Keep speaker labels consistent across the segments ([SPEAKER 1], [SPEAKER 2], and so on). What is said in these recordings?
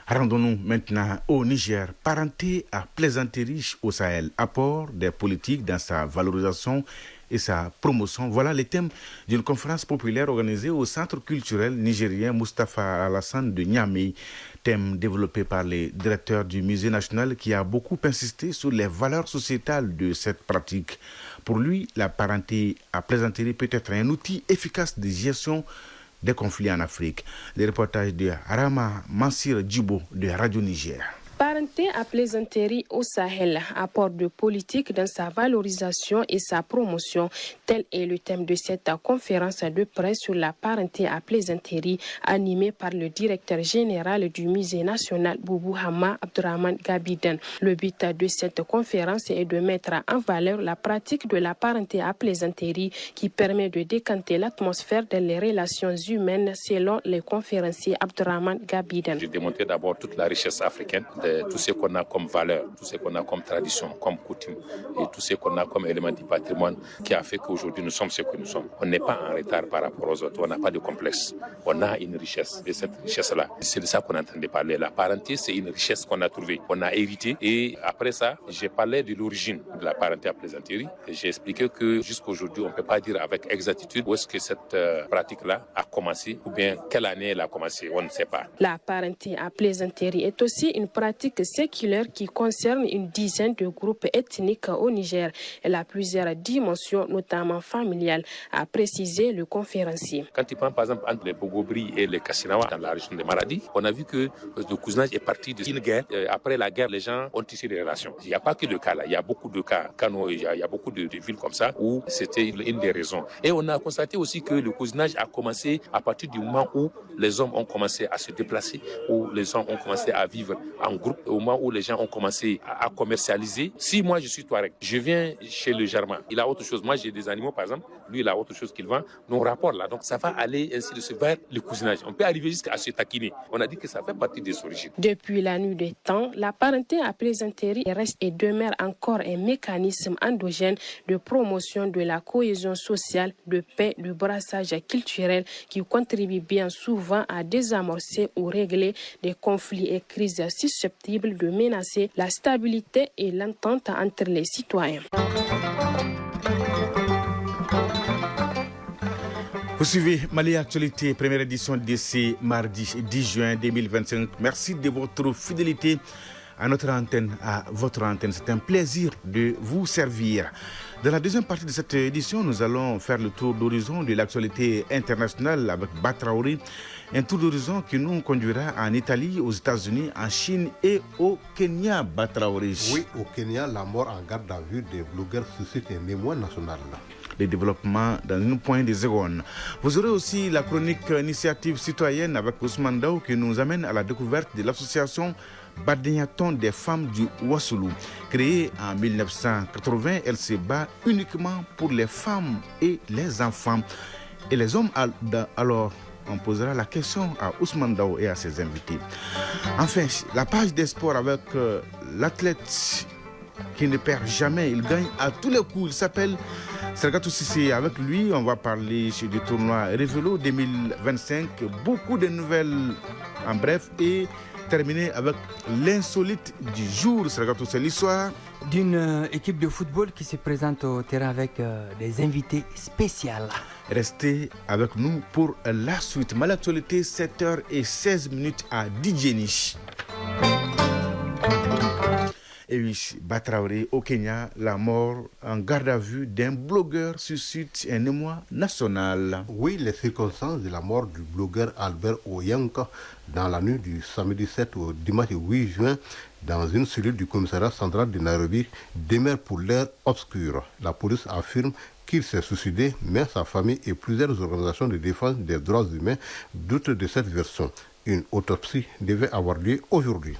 [SPEAKER 1] Rendons-nous maintenant au Niger. Parenté à plaisanterie au Sahel, apport des politiques dans sa valorisation et sa promotion. Voilà les thèmes d'une conférence populaire organisée au Centre culturel nigérien Mustapha Alassane de Niamey. Thème développé par les directeurs du Musée national qui a beaucoup insisté sur les valeurs sociétales de cette pratique. Pour lui, la parenté à plaisanterie peut être un outil efficace de gestion des conflits en Afrique. Les reportages de Arama Mansir Djibo de Radio Niger.
[SPEAKER 2] Parenté à plaisanterie au Sahel, apport de politique dans sa valorisation et sa promotion. Tel est le thème de cette conférence de presse sur la parenté à plaisanterie animée par le directeur général du Musée national Boubou Hama Abdurrahman Gabiden. Le but de cette conférence est de mettre en valeur la pratique de la parenté à plaisanterie qui permet de décanter l'atmosphère dans les relations humaines selon les conférenciers Abdurrahman Gabiden.
[SPEAKER 3] J'ai démontré d'abord toute la richesse africaine, tout ce qu'on a comme valeur, tout ce qu'on a comme tradition, comme coutume et tout ce qu'on a comme élément du patrimoine qui a fait qu'aujourd'hui nous sommes ce que nous sommes. On n'est pas en retard par rapport aux autres, on n'a pas de complexe. On a une richesse et cette richesse-là, c'est de ça qu'on est en train de parler. La parenté, c'est une richesse qu'on a trouvée, qu'on a héritée et après ça, j'ai parlé de l'origine de la parenté à plaisanterie. J'ai expliqué que jusqu'à aujourd'hui, on ne peut pas dire avec exactitude où est-ce que cette pratique-là a commencé ou bien quelle année elle a commencé, on ne sait pas.
[SPEAKER 2] La parenté à plaisanterie est aussi une pratique séculaire qui concerne une dizaine de groupes ethniques au Niger. Elle a plusieurs dimensions, notamment familiales, a précisé le conférencier.
[SPEAKER 3] Quand tu prends par exemple entre les Bogobri et les Kassinawa dans la région de Maradi, on a vu que le cousinage est parti d'une guerre. Après la guerre, les gens ont tissé des relations. Il n'y a pas que le cas là, il y a beaucoup de cas. Il y a beaucoup de villes comme ça où c'était une des raisons. Et on a constaté aussi que le cousinage a commencé à partir du moment où les hommes ont commencé à se déplacer, où les gens ont commencé à vivre en groupe, au moment où les gens ont commencé à commercialiser. Si moi je suis Touareg, je viens chez le Germain, il a autre chose. Moi j'ai des animaux par exemple, lui il a autre chose qu'il vend. Nos rapports là, donc ça va aller ainsi de suite vers le cousinage. On peut arriver jusqu'à se taquiner. On a dit que ça fait partie des origines.
[SPEAKER 2] Depuis la nuit des temps, la parenté à plaisanterie reste et demeure encore un mécanisme endogène de promotion de la cohésion sociale, de paix, de brassage culturel qui contribue bien souvent à désamorcer ou régler des conflits et crises susceptibles de menacer la stabilité et l'entente entre les citoyens.
[SPEAKER 1] Vous suivez Mali Actualité, première édition de ce mardi 10 juin 2025. Merci de votre fidélité à notre antenne, à votre antenne. C'est un plaisir de vous servir. Dans la deuxième partie de cette édition, nous allons faire le tour d'horizon de l'actualité internationale avec Batraouri. Un tour d'horizon qui nous conduira en Italie, aux États-Unis, en Chine et au Kenya, Batraouri.
[SPEAKER 4] Oui, au Kenya, la mort en garde à vue des blogueurs suscite un émoi national.
[SPEAKER 1] Les développements dans une poignée de secondes. Vous aurez aussi la chronique Initiative citoyenne avec Ousmane Daou qui nous amène à la découverte de l'association Badinyaton des femmes du Wassoulou. Créée en 1980, elle se bat uniquement pour les femmes et les enfants. Et les hommes, alors, on posera la question à Ousmane Daou et à ses invités. Enfin, la page des sports avec l'athlète qui ne perd jamais, il gagne à tous les coups. Il s'appelle Sergatou Sissé. Avec lui, on va parler du tournoi Révélo 2025. Beaucoup de nouvelles en bref et terminer avec l'insolite du jour. Sergatou, c'est l'histoire
[SPEAKER 5] d'une équipe de football qui se présente au terrain avec des invités spéciaux.
[SPEAKER 1] Restez avec nous pour la suite. L'actualité, 7h16 à Djeni. Et oui, Batraoré, au Kenya, la mort en garde à vue d'un blogueur suscite un émoi national.
[SPEAKER 4] Oui, les circonstances de la mort du blogueur Albert Oyanka dans la nuit du samedi 7 au dimanche 8 juin dans une cellule du commissariat central de Nairobi demeurent pour l'heure obscure. La police affirme qu'il s'est suicidé, mais sa famille et plusieurs organisations de défense des droits humains doutent de cette version. Une autopsie devait avoir lieu aujourd'hui.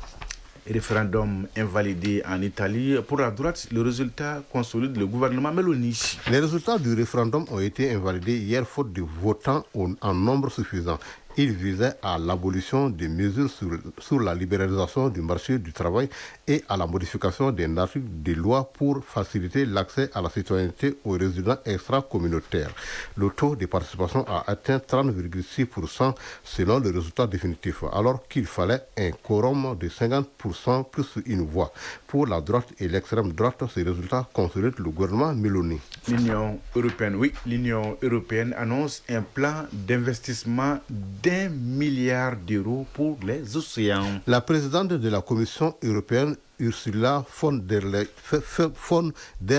[SPEAKER 1] Référendum invalidé en Italie. Pour la droite, le résultat consolide le gouvernement Meloni.
[SPEAKER 4] Les résultats du référendum ont été invalidés hier faute de votants en nombre suffisant. Il visait à l'abolition des mesures sur la libéralisation du marché du travail et à la modification des articles des lois pour faciliter l'accès à la citoyenneté aux résidents extra-communautaires. Le taux de participation a atteint 30,6% selon le résultat définitif, alors qu'il fallait un quorum de 50% plus une voix. Pour la droite et l'extrême droite, ces résultats consolident le gouvernement Meloni.
[SPEAKER 1] L'Union européenne annonce un plan d'investissement d'1 milliard d'euros pour les océans.
[SPEAKER 4] La présidente de la Commission européenne, Ursula von der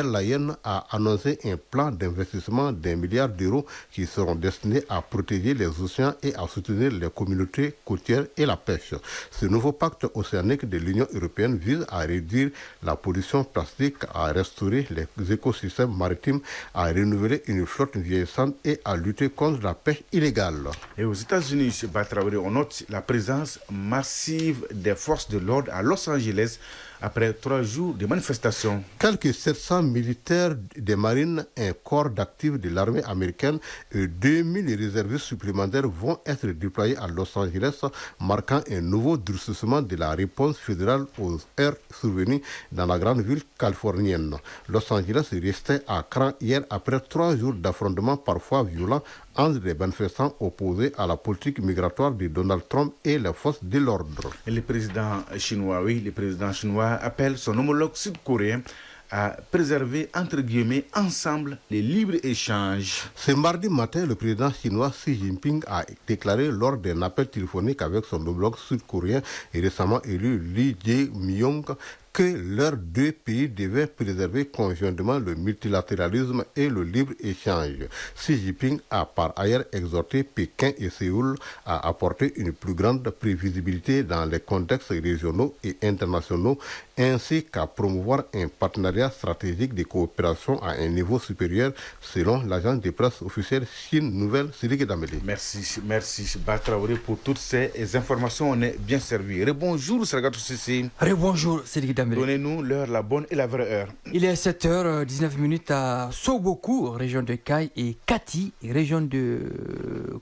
[SPEAKER 4] Leyen, a annoncé un plan d'investissement d'1 milliard d'euros qui seront destinés à protéger les océans et à soutenir les communautés côtières et la pêche. Ce nouveau pacte océanique de l'Union européenne vise à réduire la pollution plastique, à restaurer les écosystèmes maritimes, à renouveler une flotte vieillissante et à lutter contre la pêche illégale.
[SPEAKER 1] Et aux États-Unis, Batraoré, on note la présence massive des forces de l'ordre à Los Angeles après 3 jours de manifestations.
[SPEAKER 4] Quelques 700 militaires des marines, un corps d'actifs de l'armée américaine et 2000 réservistes supplémentaires vont être déployés à Los Angeles, marquant un nouveau durcissement de la réponse fédérale aux heurts survenus dans la grande ville californienne. Los Angeles restait à cran hier après 3 jours d'affrontements parfois violents entre les manifestants opposés à la politique migratoire de Donald Trump et les forces de l'ordre.
[SPEAKER 1] Le président chinois appelle son homologue sud-coréen à préserver, entre guillemets, ensemble les libres-échanges.
[SPEAKER 4] Ce mardi matin, le président chinois Xi Jinping a déclaré lors d'un appel téléphonique avec son homologue sud-coréen et récemment élu Lee Jae-myung que leurs deux pays devaient préserver conjointement le multilatéralisme et le libre-échange. Xi Jinping a par ailleurs exhorté Pékin et Séoul à apporter une plus grande prévisibilité dans les contextes régionaux et internationaux, ainsi qu'à promouvoir un partenariat stratégique de coopération à un niveau supérieur, selon l'agence de presse officielle Chine Nouvelle, Sidiki Dambélé.
[SPEAKER 1] Merci Batraoré pour toutes ces informations. On est bien servi. Rebonjour Sargatou Sissi.
[SPEAKER 5] Rebonjour Sidiki Dambélé.
[SPEAKER 1] Donnez-nous l'heure, la bonne et la vraie heure.
[SPEAKER 5] Il est 7h19 à Soboku, région de Kai, et Kati, région de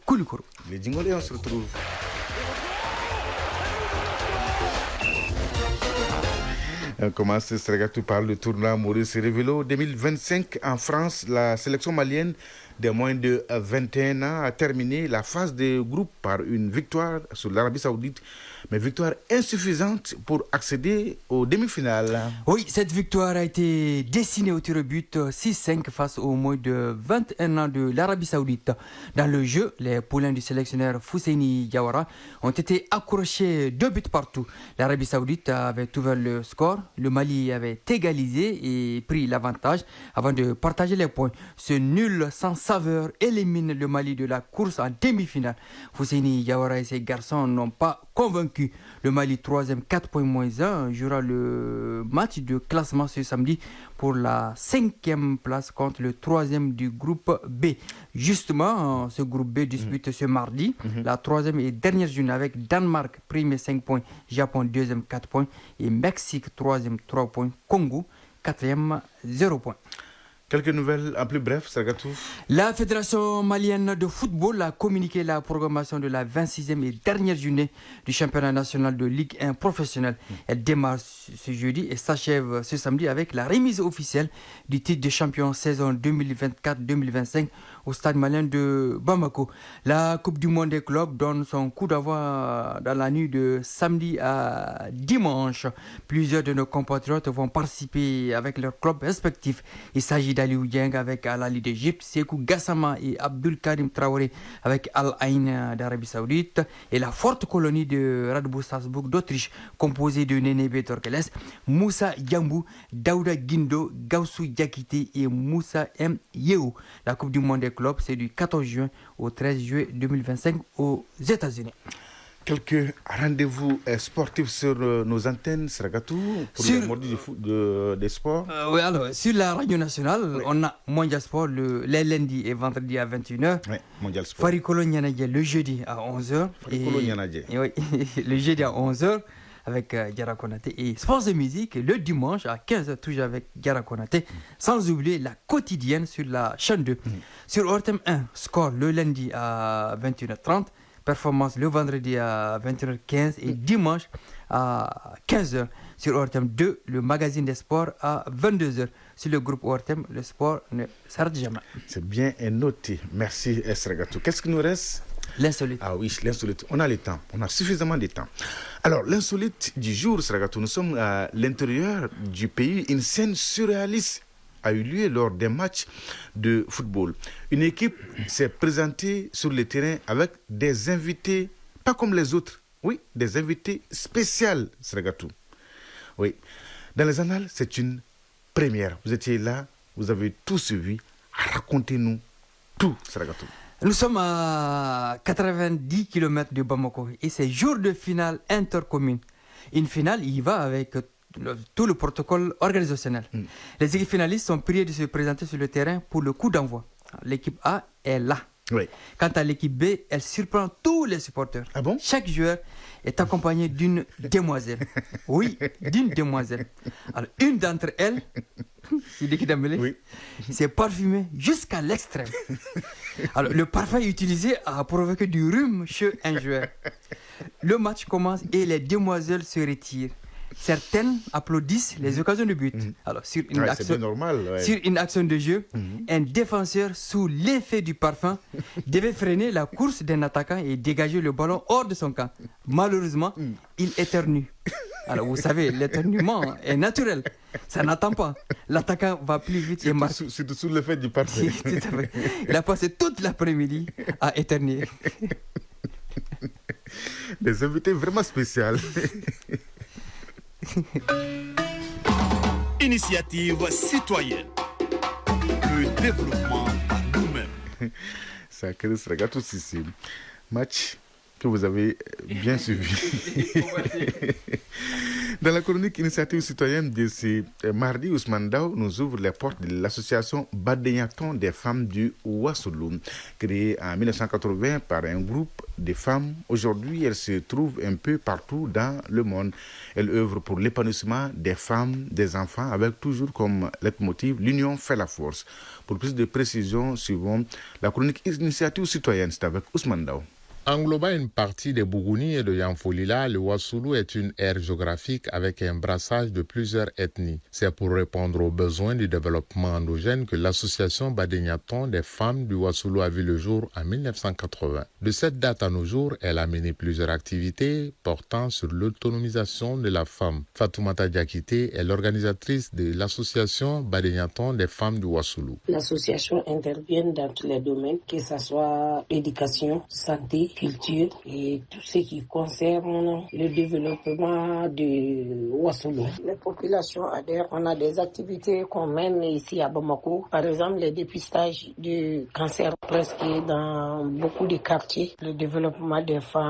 [SPEAKER 5] Koulikoro.
[SPEAKER 1] Les jingles et on se retrouve. On commence Sargatou par le tournoi Maurice Révélo 2025 en France. La sélection malienne des moins de 21 ans a terminé la phase de groupe par une victoire sur l'Arabie Saoudite, mais victoire insuffisante pour accéder aux demi-finales.
[SPEAKER 5] Oui, cette victoire a été dessinée au tir au but 6-5 face aux moins de 21 ans de l'Arabie Saoudite. Dans le jeu, les poulains du sélectionneur Fousseini Diawara ont été accrochés 2 buts partout. L'Arabie Saoudite avait ouvert le score, le Mali avait égalisé et pris l'avantage avant de partager les points. Ce nul sans saveur élimine le Mali de la course en demi-finale. Fousseini Diawara et ses garçons n'ont pas convaincu. Le Mali, 3e, 4 points moins 1, jouera le match de classement ce samedi pour la 5e place contre le 3e du groupe B. Justement, ce groupe B dispute ce mardi la 3e et dernière journée avec Danemark, premier 5 points, Japon, 2e, 4 points et Mexique, 3e, 3 points, Congo, 4e, 0 points.
[SPEAKER 1] Quelques nouvelles en plus bref, Sargatou.
[SPEAKER 5] La Fédération malienne de football a communiqué la programmation de la 26e et dernière journée du championnat national de Ligue 1 professionnelle. Elle démarre ce jeudi et s'achève ce samedi avec la remise officielle du titre de champion saison 2024-2025 au stade malien de Bamako. La Coupe du monde des clubs donne son coup d'envoi dans la nuit de samedi à dimanche. Plusieurs de nos compatriotes vont participer avec leurs clubs respectifs. Il s'agit d'Aliou Dieng avec Al Ahly d'Égypte, Sekou Gassama et Abdul Karim Traoré avec Al Ain d'Arabie Saoudite et la forte colonie de Red Bull Salzbourg d'Autriche composée de Nénébé Torkeles, Moussa Diambou, Daouda Guindo, Gaussou Diakité et Moussa M. Yeo. La Coupe du monde des clubs, c'est du 14 juin au 13 juillet 2025 aux États-Unis.
[SPEAKER 1] Quelques rendez-vous sportifs sur nos antennes, Sargatou, pour le mode des sports.
[SPEAKER 5] Oui, alors, sur la radio nationale, on a Mondial Sport les lundis et vendredis à 21h.
[SPEAKER 1] Oui, Mondial Sport.
[SPEAKER 5] Farikolo Nyanadje le jeudi à 11h.
[SPEAKER 1] Farikolo Nyanadje.
[SPEAKER 5] Oui, le jeudi à 11h avec Diara Konaté. Et Sports et musique le dimanche à 15h, toujours avec Diara Konaté. Sans oublier la quotidienne sur la chaîne 2. Sur Ortem 1, score le lundi à 21h30. performance le vendredi à 21h15 et dimanche à 15h. Sur ORTM 2, le magazine des sports à 22h. Sur le groupe ORTM, le sport ne s'arrête jamais.
[SPEAKER 1] C'est bien noté. Merci, Esragatou. Qu'est-ce qu'il nous reste?
[SPEAKER 5] L'insolite.
[SPEAKER 1] Ah oui, l'insolite. On a le temps. On a suffisamment de temps. Alors, l'insolite du jour, Esragatou, nous sommes à l'intérieur du pays. Une scène surréaliste a eu lieu lors des matchs de football. Une équipe s'est présentée sur le terrain avec des invités, pas comme les autres. Oui, des invités spéciaux, Esragatou. Oui. Dans les annales, c'est une première. Vous étiez là, vous avez tout suivi. Racontez-nous tout, Esragatou.
[SPEAKER 5] Nous sommes à 90 km de Bamako et c'est jour de finale intercommune. Une finale, il va avec tout le protocole organisationnel. Les équipes finalistes sont priées de se présenter sur le terrain pour le coup d'envoi. L'équipe A est là.
[SPEAKER 1] Oui.
[SPEAKER 5] Quant à l'équipe B, elle surprend tous les supporters.
[SPEAKER 1] Ah bon?
[SPEAKER 5] Chaque joueur est accompagné d'une demoiselle. Oui, d'une demoiselle. Alors, une d'entre elles,
[SPEAKER 1] Oui.
[SPEAKER 5] c'est parfumé jusqu'à l'extrême. Alors, le parfum utilisé a provoqué du rhume chez un joueur. Le match commence et les demoiselles se retirent. Certaines applaudissent les occasions de but. Alors, sur une,
[SPEAKER 1] c'est normal,
[SPEAKER 5] sur une action de jeu, un défenseur sous l'effet du parfum devait freiner la course d'un attaquant et dégager le ballon hors de son camp. Malheureusement, il éternue. Alors, vous savez, l'éternuement est naturel. Ça n'attend pas. L'attaquant va plus vite et marque.
[SPEAKER 1] Surtout sous l'effet du parfum.
[SPEAKER 5] Tout à fait. Il a passé toute l'après-midi à éternuer.
[SPEAKER 1] Des invités vraiment spéciaux.
[SPEAKER 6] Initiative citoyenne. Le développement par nous-mêmes.
[SPEAKER 1] Sacré Esragatou Cissé. Match que vous avez bien suivi. Dans la chronique Initiative citoyenne de ce mardi, Ousmane Daou nous ouvre les portes de l'association Badegnaton des femmes du Ouassoulou, créée en 1980 par un groupe de femmes. Aujourd'hui, elle se trouve un peu partout dans le monde. Elle œuvre pour l'épanouissement des femmes, des enfants, avec toujours comme leitmotiv l'union fait la force. Pour plus de précisions, suivons la chronique Initiative citoyenne. C'est avec Ousmane Daou.
[SPEAKER 7] Englobant une partie des Bougouni et de Yanfolila, le Ouassoulou est une aire géographique avec un brassage de plusieurs ethnies. C'est pour répondre aux besoins du développement endogène que l'association Badegnaton des femmes du Ouassoulou a vu le jour en 1980. De cette date à nos jours, elle a mené plusieurs activités portant sur l'autonomisation de la femme. Fatoumata Diakité est l'organisatrice de l'association Badegnaton des femmes du Ouassoulou.
[SPEAKER 8] L'association intervient dans tous les domaines, que ce soit éducation, santé, culture et tout ce qui concerne le développement de Ouassoulou. Les populations adhèrent. On a des activités qu'on mène ici à Bamako. Par exemple, les dépistages du cancer presque dans beaucoup de quartiers. Le développement des femmes.